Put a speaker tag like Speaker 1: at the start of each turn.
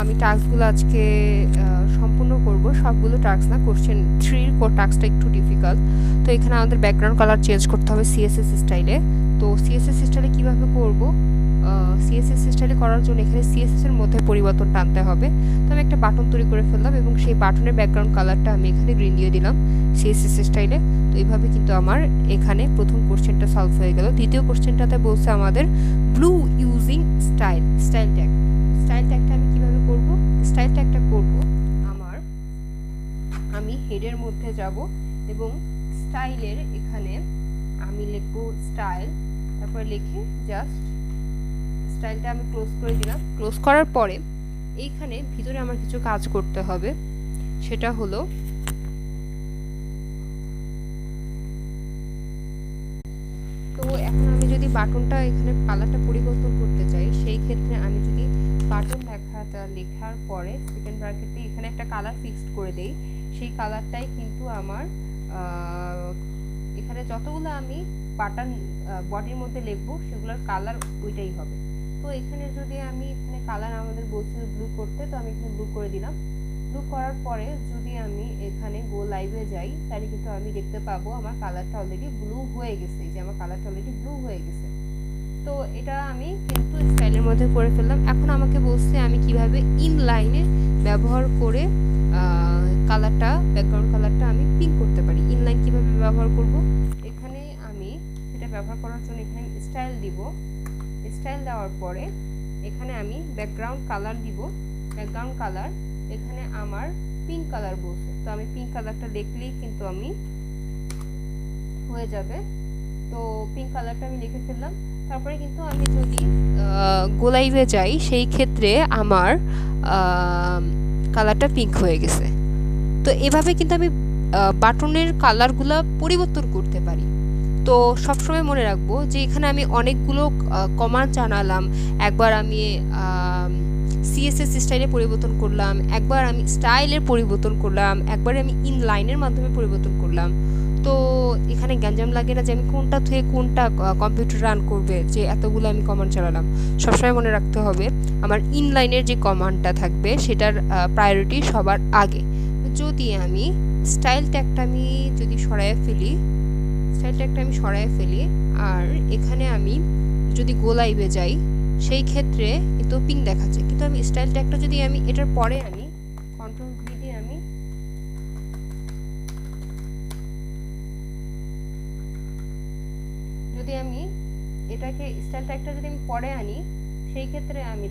Speaker 1: আমি টাস্কগুলো আজকে সম্পূর্ণ করব, সবগুলো টাস্ক না, কোশ্চেন 3 এর টাস্কটা একটু ডিফিকাল্ট। তো এখানে আমাদের ব্যাকগ্রাউন্ড কালার চেঞ্জ করতে হবে সিএসএস স্টাইলে। তো সিএসএস স্টাইলে কিভাবে করব, সিএসএস স্টাইলে করার জন্য এখানে সিএসএস এর মধ্যে পরিবর্তন টানতে হবে। তো আমি একটা বাটন তৈরি করে ফেললাম এবং সেই বাটনের ব্যাকগ্রাউন্ড কালারটা আমি এখানে গ্রিন দিয়ে দিলাম সিএসএস স্টাইলে। তো এইভাবে কিন্তু আমার এখানে প্রথম কোশ্চেনটা সলভ হয়ে গেল। দ্বিতীয় কোশ্চেনটাতে বলছে আমাদের ব্লু ইউজিং স্টাইল ট্যাগ। স্টাইল ট্যাগটা আমি কিভাবে করব? স্টাইল ট্যাগটা করব আমি হেডের মধ্যে যাব এবং স্টাইলের এখানে আমি লিখব স্টাইল, তারপর লিখে জাস্ট স্টাইলটা আমি ক্লোজ করে দিলাম। ক্লোজ করার পরে এইখানে ভিতরে আমার কিছু কাজ করতে হবে, সেটা হলো তো এখন আমি যদি বাটনটা এখানে কালারটা পরিবর্তন করতে চাই, সেই ক্ষেত্রে আমি যদি বাটন লেখার পরে সেকেন্ড ব্র্যাকেটে এখানে একটা কালার ফিক্সড করে দেই, সেই কালারটাই কিন্তু আমার এখানে যতগুলো আমি বাটন বডির মধ্যে লিখবো সেগুলোর কালার ওইটাই হবে। তো এখানে যদি আমি এখানে কালার আমাদের বলছে ব্লু করতে, তো আমি এখানে ব্লু করে দিলাম। ব্লু করার পরে যদি আমি এখানে গো লাইভে যাই, তাহলে কিন্তু আমি দেখতে পাবো আমার কালারটা অলরেডি ব্লু হয়ে গেছে, যে আমার কালারটা অলরেডি ব্লু হয়ে গেছে। তো এটা আমি কিন্তু স্টাইলের মধ্যে করে ফেললাম। এখন আমাকে বলছে আমি কিভাবে ইনলাইনে ব্যবহার করে কালারটা, ব্যাকগ্রাউন্ড কালারটা আমি পিঙ্ক করতে পারি। ইনলাইন কিভাবে ব্যবহার করব, এখানে আমি এটা ব্যবহার করার জন্য এখানে স্টাইল দিব। স্টাইল দেওয়ার পরে এখানে আমি ব্যাকগ্রাউন্ড কালার দিব। ব্যাকগ্রাউন্ড কালার এখানে আমার পিঙ্ক কালার বলছে, তো আমি পিঙ্ক কালারটা লিখলেই কিন্তু আমি হয়ে যাবে। তো পিঙ্ক কালারটা আমি লিখে ফেললাম। তারপরে কিন্তু আমি যদি গো লাইভে যাই, সেই ক্ষেত্রে আমার কালারটা পিঙ্ক হয়ে গেছে। তো এভাবে কিন্তু আমি বাটনের কালারগুলো পরিবর্তন করতে পারি। তো সবসময় মনে রাখবো যে এখানে আমি অনেকগুলো কমান্ড জানালাম। একবার আমি সিএসএস স্টাইলে পরিবর্তন করলাম, একবার আমি স্টাইলের পরিবর্তন করলাম, একবার আমি ইনলাইনের মাধ্যমে পরিবর্তন করলাম। তো এখানে গ্যাঞ্জাম লাগে না যে আমি কোনটা থেকে কোনটা কম্পিউটার রান করবে, যে এতগুলো আমি কমান্ড চালালাম। সবসময় মনে রাখতে হবে আমার ইনলাইনের যে কমান্ডটা থাকবে সেটার প্রায়োরিটি সবার আগে। যদি আমি স্টাইল ট্যাগটা আমি যদি সরাইয়ে ফেলি আর এখানে আমি যদি গো লাইভে যাই, সেই ক্ষেত্রে কিন্তু পিঙ্ক দেখাচ্ছে। কিন্তু আমি স্টাইল ট্যাগটা যদি আমি এটার পরে আনি, কন্ট্রোল ভি দিয়ে আমি এটাকে স্টাইল ট্যাগটা যদি আমি পরে আনি, সেই ক্ষেত্রে আমি